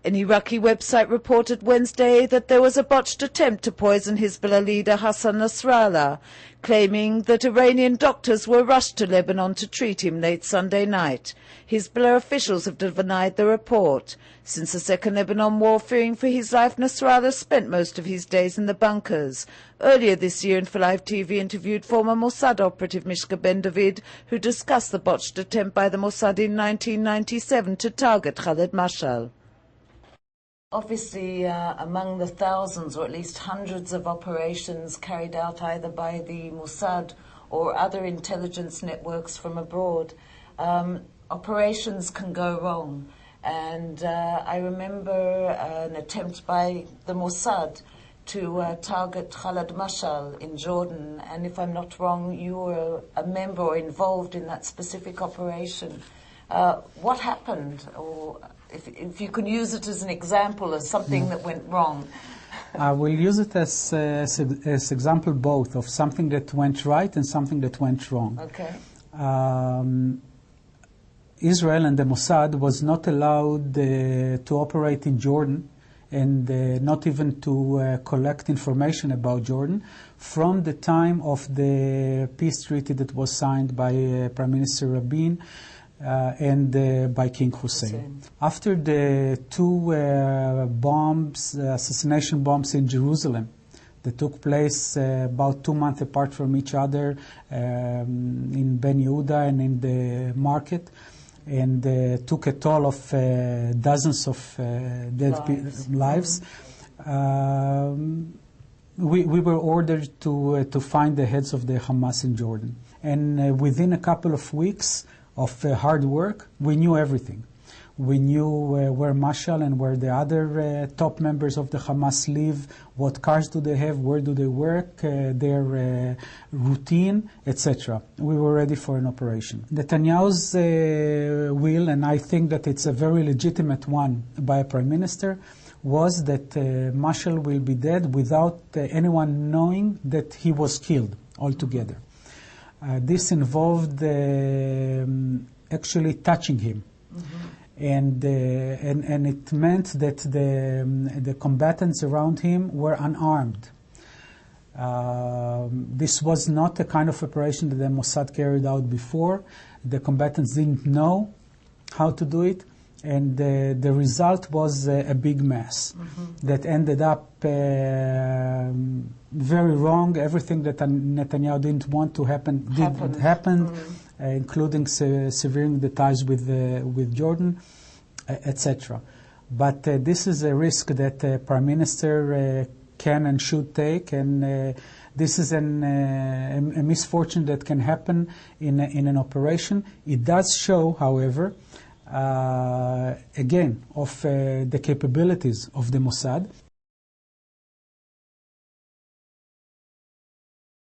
An Iraqi website reported Wednesday that there was a botched attempt to poison Hezbollah leader Hassan Nasrallah, claiming that Iranian doctors were rushed to Lebanon to treat him late Sunday night. Hezbollah officials have denied the report. Since the Second Lebanon War, fearing for his life, Nasrallah spent most of his days in the bunkers. Earlier this year, Live TV interviewed former Mossad operative Mishka Ben David, who discussed the botched attempt by the Mossad in 1997 to target Khaled Masha. Obviously, among the thousands or at least hundreds of operations carried out either by the Mossad or other intelligence networks from abroad, operations can go wrong. And I remember an attempt by the Mossad to target Khaled Masha in Jordan. And if I'm not wrong, you were a member or involved in that specific operation. What happened? Or if you can use it as an example of something that went wrong. I will use it as example both of something that went right and something that went wrong. Okay. Israel and the Mossad was not allowed to operate in Jordan and not even to collect information about Jordan from the time of the peace treaty that was signed by Prime Minister Rabin and by King Hussein. After the two assassination bombs in Jerusalem that took place about 2 months apart from each other in Ben Yehuda and in the market, and took a toll of dozens of lives. We were ordered to find the heads of the Hamas in Jordan. And within a couple of weeks of hard work, we knew everything. We knew where Mashal and where the other top members of the Hamas live, what cars do they have, where do they work, their routine, etc. We were ready for an operation. Netanyahu's will, and I think that it's a very legitimate one by a prime minister, was that Mashal will be dead without anyone knowing that he was killed altogether. This involved actually touching him. Mm-hmm. And it meant that the combatants around him were unarmed. This was not the kind of operation that the Mossad carried out before. The combatants didn't know how to do it, and the result was a big mess that ended up very wrong. Everything that Netanyahu didn't want to happen did happen. Including severing the ties with Jordan, etc. But this is a risk that the Prime Minister can and should take, and this is a misfortune that can happen in an operation. It does show, however, again, of the capabilities of the Mossad.